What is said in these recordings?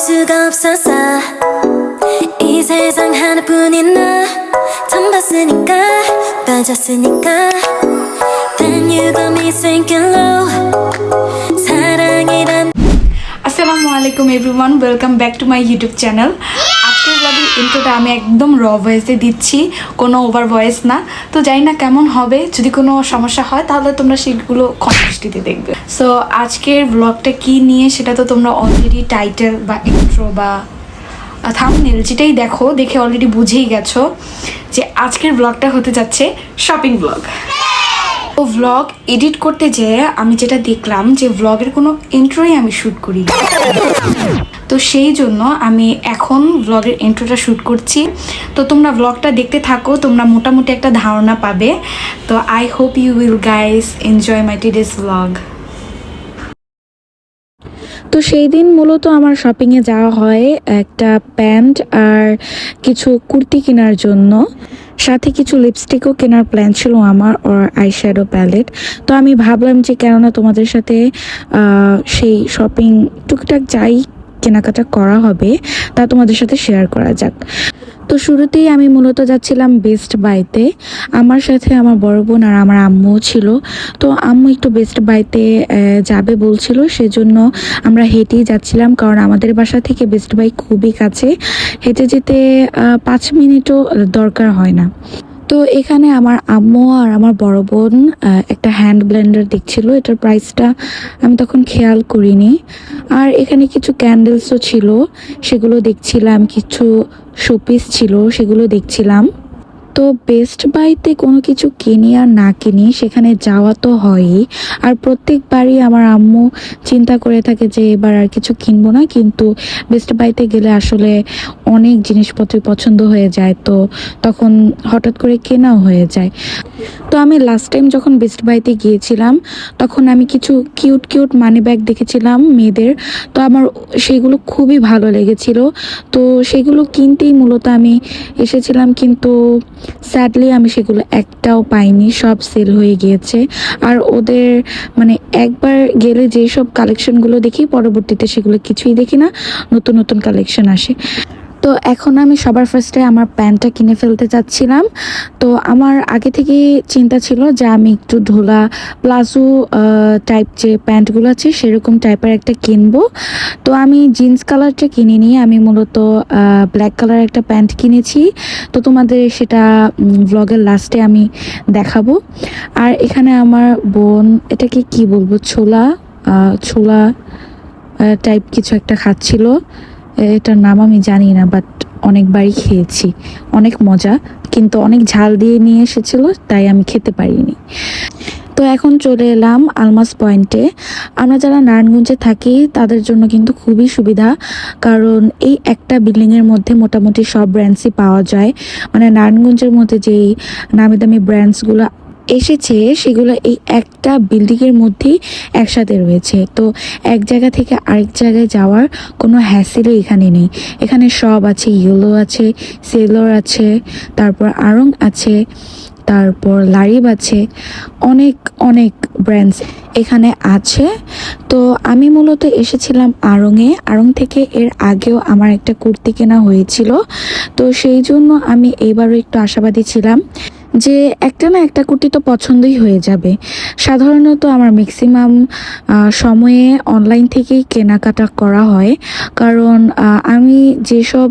수가 없었어 이 세상 하나뿐인 너 처음 봤으니까 빠졌으니까 Then you got me sinking low 사랑이란 আসসালামু আলাইকুম everyone welcome back to my YouTube channel আজকের ব্লগের ইন্ট্রোটা আমি একদম র ভয়েসে দিচ্ছি, কোনো ওভার ভয়েস না। তো জানি না কেমন হবে, যদি কোনো সমস্যা হয় তাহলে তোমরা সেগুলো কন্টেস্টিতে দেখবে। সো আজকের ব্লগটা কি নিয়ে সেটা তো তোমরা অলরেডি টাইটেল বা ইন্ট্রো বা থাম্বনেল যেটাই দেখে অলরেডি বুঝেই গেছো যে আজকের ব্লগটা হতে যাচ্ছে শপিং ব্লগ। তো ভ্লগ এডিট করতে যেয়ে আমি যেটা দেখলাম যে ভ্লগের কোনো ইন্ট্রোই আমি শ্যুট করি, তো সেই জন্য আমি এখন ভ্লগের ইন্ট্রোটা শ্যুট করছি। তো তোমরা ভ্লগটা দেখতে থাকো, তোমরা মোটামুটি একটা ধারণা পাবে। তো I hope you will guys enjoy my today's vlog. তো সেই দিন মূলত আমার শপিংয়ে যাওয়া হয় একটা প্যান্ট আর কিছু কুর্তি কেনার জন্য, সাথে কিছু লিপস্টিকও কেনার প্ল্যান ছিল আমার, আর আইশ্যাডো প্যালেট। তো আমি ভাবলাম যে কেননা তোমাদের সাথে সেই শপিং টুকটাক যাই কেনাকাটা করা হবে তা তোমাদের সাথে শেয়ার করা যাক। তো শুরুতেই আমি মূলত যাচ্ছিলাম বেস্ট বাইতে, আমার সাথে আমার বড় বোন আর আমার আম্মুও ছিল। তো আম্মু একটু বেস্ট বাইতে যাবে বলছিল, সেজন্য আমরা হেঁটেই যাচ্ছিলাম, কারণ আমাদের বাসা থেকে বেস্ট বাই খুবই কাছে, হেঁটে যেতে 5 মিনিটও দরকার হয় না। তো এখানে আমার আম্মু আর আমার বড় বোন একটা হ্যান্ড ব্লেন্ডার দেখছিল, এটার প্রাইসটা আমি তখন খেয়াল করিনি। আর এখানে কিছু ক্যান্ডেলসও ছিল, সেগুলো দেখছিলাম, কিছু শোপিস ছিল সেগুলো দেখছিলাম। তো বেস্ট বাইতে কোনো কিছু কিনি আর না কিনি সেখানে যাওয়া তো হয়ই, আর প্রত্যেকবারই আমার আম্মু চিন্তা করে থাকে যে এবার আর কিছু কিনবো না, কিন্তু বেস্ট বাইতে গেলে আসলে অনেক জিনিসপত্র পছন্দ হয়ে যায়, তো তখন হঠাৎ করে কেনাও হয়ে যায়। তো আমি লাস্ট টাইম যখন বেস্ট বাইতে গিয়েছিলাম তখন আমি কিছু কিউট মানি ব্যাগ দেখেছিলাম মেয়েদের, তো আমার সেগুলো খুবই ভালো লেগেছিল। তো সেগুলো কিনতেই মূলত আমি এসেছিলাম, কিন্তু স্যাডলি আমি সেগুলো একটাও পাইনি, সব সেল হয়ে গিয়েছে। আর ওদের মানে একবার গেলে যেই সব কালেকশনগুলো দেখি পরবর্তীতে সেগুলো কিছুই দেখি না, নতুন কালেকশন আসে। তো এখন আমি সবার ফার্স্টে আমার প্যান্টটা কিনে ফেলতে চাচ্ছিলাম। তো আমার আগে থেকে চিন্তা ছিল যে আমি একটু ঢোলা প্লাজো টাইপ যে প্যান্টগুলো আছে সেরকম টাইপের একটা কিনবো। তো আমি জিন্স কালারটা কিনিনি, আমি মূলত ব্ল্যাক কালার একটা প্যান্ট কিনেছি। তো তোমাদের সেটা ভ্লগের লাস্টে আমি দেখাবো। আর এখানে আমার বোন এটাকে কি বলবো, ছোলা টাইপ কিছু একটা খাচ্ছিল, এটার নাম আমি জানি না, বাট অনেকবারই খেয়েছি, অনেক মজা, কিন্তু অনেক ঝাল দিয়ে নিয়ে এসেছিল তাই আমি খেতে পারিনি। তো এখন চলে এলাম আলমাস পয়েন্টে। আমরা যারা নারায়ণগঞ্জে থাকি তাদের জন্য কিন্তু খুবই সুবিধা, কারণ এই একটা বিল্ডিংয়ের মধ্যে মোটামুটি সব ব্র্যান্ডসই পাওয়া যায়। মানে নারায়ণগঞ্জের মধ্যে যেই নামি দামি ব্র্যান্ডসগুলো এসেছে সেগুলো এই একটা বিল্ডিংয়ের মধ্যেই একসাথে রয়েছে। তো এক জায়গা থেকে আরেক জায়গায় যাওয়ার কোনো হ্যাসেলই এখানে নেই। এখানে সব আছে, ইয়েলো আছে, সেলর আছে, তারপর আড়ং আছে, তারপর লারিব আছে, অনেক ব্র্যান্ডস এখানে আছে। তো আমি মূলত এসেছিলাম আড়ং থেকে এর আগেও আমার একটা কুর্তি কেনা হয়েছিল, তো সেই জন্য আমি এইবারও একটু আশাবাদী ছিলাম যে একটা না একটা কুর্তি তো পছন্দই হয়ে যাবে। সাধারণত আমার ম্যাক্সিমাম সময়ে অনলাইন থেকেই কেনাকাটা করা হয়, কারণ আমি যেসব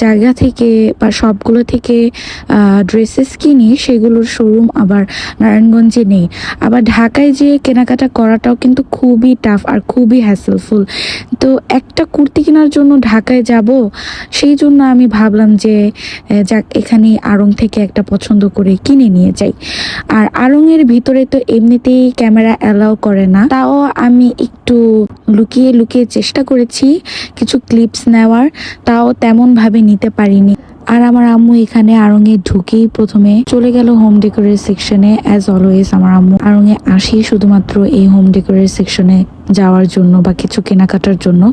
জায়গা থেকে বা সবগুলো থেকে ড্রেসেস কিনি সেগুলোর শোরুম আবার নারায়ণগঞ্জে নেই। আবার ঢাকায় যে কেনাকাটা করাটাও কিন্তু খুবই টাফ আর খুবই হ্যাসেলফুল। তো একটা কুর্তি কেনার জন্য ঢাকায় যাব, সেই জন্য আমি ভাবলাম যে যাক এখানে আড়ং থেকে একটা পছন্দ করে কিনে নিয়ে যাই। আর আড়ংয়ের ভিতরে তো এমনিতেই ক্যামেরা অ্যালাউ করে না, তাও আমি একটু লুকিয়ে চেষ্টা করেছি কিছু ক্লিপস নেওয়ার, তাও তেমন ভাবে নিতে পারিনি। আর আমার আম্মু এখানে আড়ংয়ে ঢুকেই প্রথমে চলে গেল হোম ডেকোরের সেকশনে। অ্যাজ অলওয়েজ আমার আম্মু আড়ংয়ে আসি শুধুমাত্র এই হোম ডেকোরের সেকশনে যাওয়ার জন্য বা কিছু কেনাকাটার জন্য।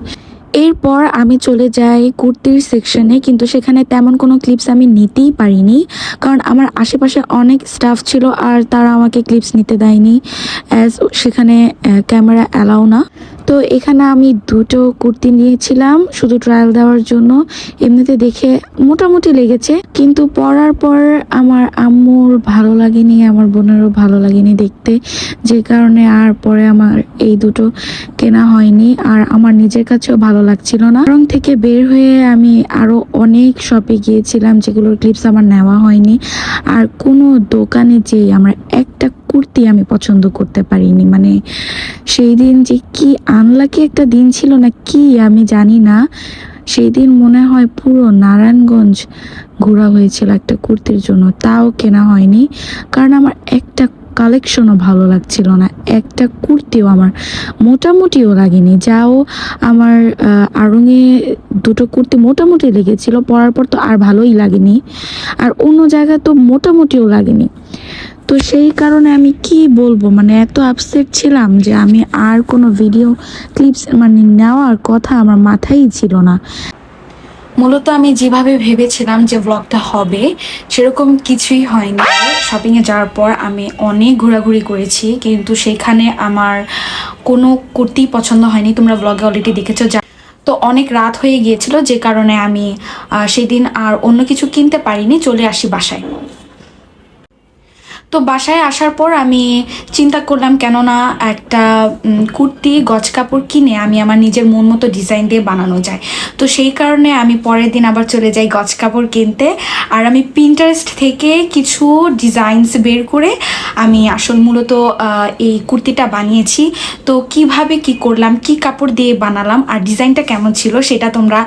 এরপর আমি চলে যাই কুর্তির সেকশনে, কিন্তু সেখানে তেমন কোনো ক্লিপস আমি নিতেই পারিনি, কারণ আমার আশেপাশে অনেক স্টাফ ছিল আর তারা আমাকে ক্লিপস নিতে দেয়নি, অ্যাজ সেখানে ক্যামেরা অ্যালাউ না। তো এখানে আমি দুটো কুর্তি নিয়েছিলাম শুধু ট্রায়াল দেওয়ার জন্য। এমনিতে দেখে মোটামুটি লেগেছে, কিন্তু পরার পর আমার আম্মুর ভালো লাগেনি, আমার বোনেরও ভালো লাগেনি দেখতে, যে কারণে আর পরে আমার এই দুটো কেনা হয়নি। আর আমার নিজের কাছেও ভালো লাগছিল না। রং থেকে বের হয়ে আমি আরো অনেক শপে গিয়েছিলাম যেগুলোর ক্লিপস আমার নেওয়া হয়নি। আর কোনো দোকানে যেয়ে আমরা একটা কুর্তি আমি পছন্দ করতে পারিনি। মানে সেই দিন যে কি আনলাকি একটা দিন ছিল না কি আমি জানি না। সেই দিন মনে হয় পুরো নারায়ণগঞ্জ ঘোরা হয়েছিল একটা কুর্তির জন্য, তাও কেনা হয়নি। কারণ আমার একটা কালেকশনও ভালো লাগছিল না, একটা কুর্তিও আমার মোটামুটিও লাগেনি। যাও আমার আড়ংয়ে দুটো কুর্তি মোটামুটি লেগেছিল, পরার পর তো আর ভালোই লাগেনি, আর অন্য জায়গায় তো মোটামুটিও লাগেনি। তো সেই কারণে আমি কি বলবো, মানে এত আপসেট ছিলাম যে আমি আর কোনো ভিডিও ক্লিপস মানে নেওয়ার কথা আমার মাথায় ছিল না। মূলত আমি যেভাবে ভেবেছিলাম যে ব্লগটা হবে সেরকম কিছুই হয়নি। শপিংয়ে যাওয়ার পর আমি অনেক ঘোরাঘুরি করেছি, কিন্তু সেখানে আমার কোনো কুর্তি পছন্দ হয়নি। তোমরা ব্লগে অলরেডি দেখেছো। তো অনেক রাত হয়ে গিয়েছিল, যে কারণে আমি সেদিন আর অন্য কিছু কিনতে পারিনি, চলে আসি বাসায়। তো বাসায় আসার পর আমি চিন্তা করলাম কেননা একটা কুর্তি গজ কাপড় কিনে আমি আমার নিজের মন মতো ডিজাইন দিয়ে বানানো যায়। তো সেই কারণে আমি পরের দিন আবার চলে যাই গজ কাপড় কিনতে। আর আমি পিন্টারেস্ট থেকে কিছু ডিজাইনস বের করে আমি মূলত এই কুর্তিটা বানিয়েছি। তো কিভাবে কি করলাম, কি কাপড় দিয়ে বানালাম আর ডিজাইনটা কেমন ছিল সেটা তোমরা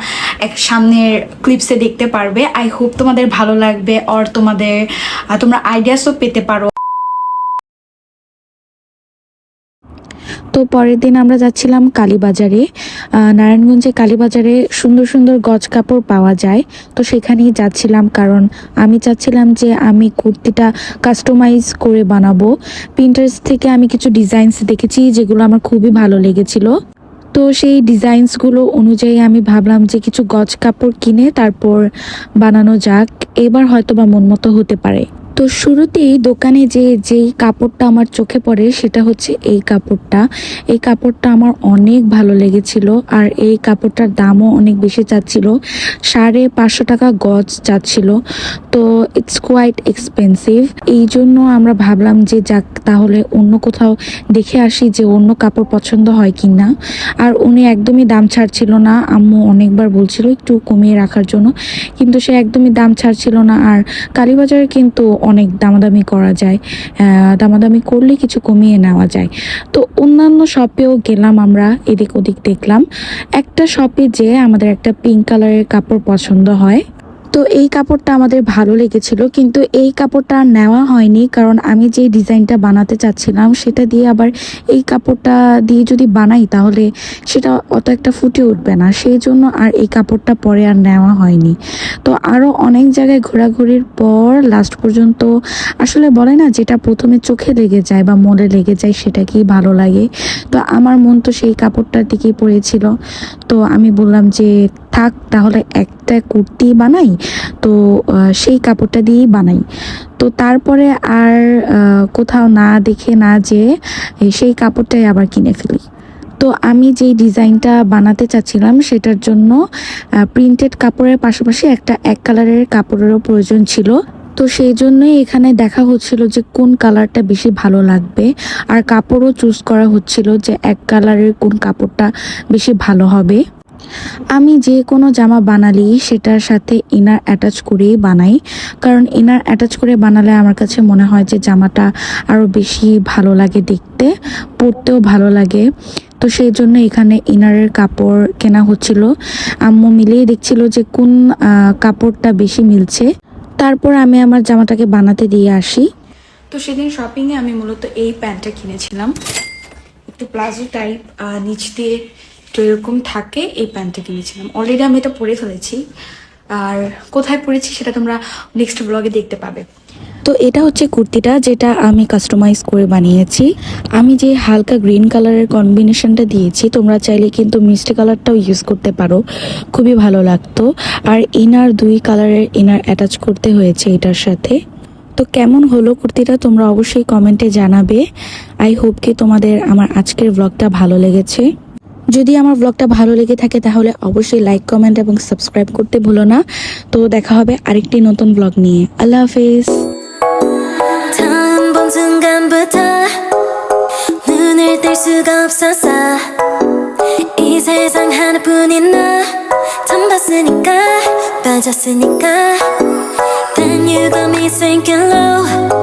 সামনের ক্লিপসে দেখতে পারবে। আই হোপ তোমাদের ভালো লাগবে, আর তোমরা আইডিয়াসও পেতে পারো। তো পরের দিন আমরা যাচ্ছিলাম কালীবাজারে। নারায়ণগঞ্জে কালীবাজারে সুন্দর সুন্দর গজ কাপড় পাওয়া যায়, তো সেখানেই যাচ্ছিলাম। কারণ আমি চাচ্ছিলাম যে আমি কুর্তিটা কাস্টমাইজ করে বানাবো। পিন্টারেস্ট থেকে আমি কিছু ডিজাইনস দেখেছি যেগুলো আমার খুবই ভালো লেগেছিল। তো সেই ডিজাইনসগুলো অনুযায়ী আমি ভাবলাম যে কিছু গজ কাপড় কিনে তারপর বানানো যাক, এবার হয়তো বা মন মতো হতে পারে। তো শুরুতেই দোকানে যেই কাপড়টা আমার চোখে পড়ে সেটা হচ্ছে এই কাপড়টা। এই কাপড়টা আমার অনেক ভালো লেগেছিল, আর এই কাপড়টার দামও অনেক বেশি চাচ্ছিল, 550 টাকা গজ চাচ্ছিল। তো ইটস কোয়াইট এক্সপেন্সিভ। এই জন্য আমরা ভাবলাম যে যাক তাহলে অন্য কোথাও দেখে আসি যে অন্য কাপড় পছন্দ হয় কি না। আর উনি একদমই দাম ছাড়ছিল না। আম্মু অনেকবার বলছিল একটু কমিয়ে রাখার জন্য, কিন্তু সে একদমই দাম ছাড়ছিল না। আর কালীবাজারে কিন্তু অনেক দামাদামি করা যায়, দামাদামি করলে কিছু কমিয়ে নেওয়া যায়। তো অন্যান্য শপেও গেলাম, আমরা এদিক ওদিক দেখলাম। একটা শপে যে আমাদের একটা পিঙ্ক কালারের কাপড় পছন্দ হয়, তো এই কাপড়টা আমাদের ভালো লেগেছিল, কিন্তু এই কাপড়টা নেওয়া হয়নি। কারণ আমি যে ডিজাইনটা বানাতে চাচ্ছিলাম সেটা দিয়ে আবার এই কাপড়টা দিয়ে যদি বানাই তাহলে সেটা অত একটা ফুটে উঠবে না, সেই জন্য আর এই কাপড়টা পরে আর নেওয়া হয়নি। তো আরও অনেক জায়গায় ঘোরাঘুরির পর লাস্ট পর্যন্ত আসলে বলে না যেটা প্রথমে চোখে লেগে যায় বা মনে লেগে যায় সেটাকেই ভালো লাগে। তো আমার মন তো সেই কাপড়টার দিকেই পড়েছিল। তো আমি বললাম যে থাক তাহলে একটা কুর্তি বানাই, তো সেই কাপড়টা দিয়েই বানাই। তো তারপরে আর কোথাও না দেখে না যে সেই কাপড়টাই আবার কিনে ফেলি। তো আমি যেই ডিজাইনটা বানাতে চাচ্ছিলাম সেটার জন্য প্রিন্টেড কাপড়ের পাশাপাশি একটা এক কালারের কাপড়েরও প্রয়োজন ছিল। তো সেই জন্যই এখানে দেখা হচ্ছিল যে কোন কালারটা বেশি ভালো লাগবে, আর কাপড়ও চুজ করা হচ্ছিল যে এক কালারের কোন কাপড়টা বেশি ভালো হবে। আমি যে কোনো জামা বানালি সেটার সাথে ইনার অ্যাটাচ করেই বানাই, কারণ ইনার অ্যাটাচ করে বানালে আমার কাছে মনে হয় যে জামাটা আরও বেশি ভালো লাগে দেখতে, পরতেও ভালো লাগে। তো সেই জন্য এখানে ইনারের কাপড় কেনা হচ্ছিল। আম্মু মিলিয়ে দেখছিল যে কোন কাপড়টা বেশি মিলছে। তারপর আমি আমার জামাটাকে বানাতে দিয়ে আসি। তো সেদিন শপিংয়ে আমি মূলত এই প্যান্টটা কিনেছিলাম, একটু প্লাজো টাইপ, নিচ দিয়ে তো এরকম থাকে। এই প্যান্টটা কিনেছিলাম, অলরেডি আমি এটা পরে ফেলেছি, আর কোথায় পরেছি সেটা তোমরা নেক্সট ব্লগে দেখতে পাবে। তো এটা হচ্ছে কুর্তিটা যেটা আমি কাস্টমাইজ করে বানিয়েছি। আমি যে হালকা গ্রিন কালারের কম্বিনেশনটা দিয়েছি, তোমরা চাইলে কিন্তু মিষ্টি কালারটাও ইউজ করতে পারো, খুবই ভালো লাগতো। আর ইনার 2 কালারের ইনার অ্যাটাচ করতে হয়েছে এটার সাথে। তো কেমন হলো কুর্তিটা তোমরা অবশ্যই কমেন্টে জানাবে। আই হোপ কি তোমাদের আমার আজকের ব্লগটা ভালো লেগেছে। যদি আমার ব্লগটা ভালো লেগে থাকে তাহলে অবশ্যই লাইক কমেন্ট এবং সাবস্ক্রাইব করতে ভুলো না। তো দেখা হবে আরেকটি নতুন ব্লগ নিয়ে। আল্লাহ হাফেজ। 처음 본 순간부터 눈을 뗄 수가 없었어. 이 세상 하나뿐인 너 처음 봤으니까 빠졌으니까 Then you got me sinking low.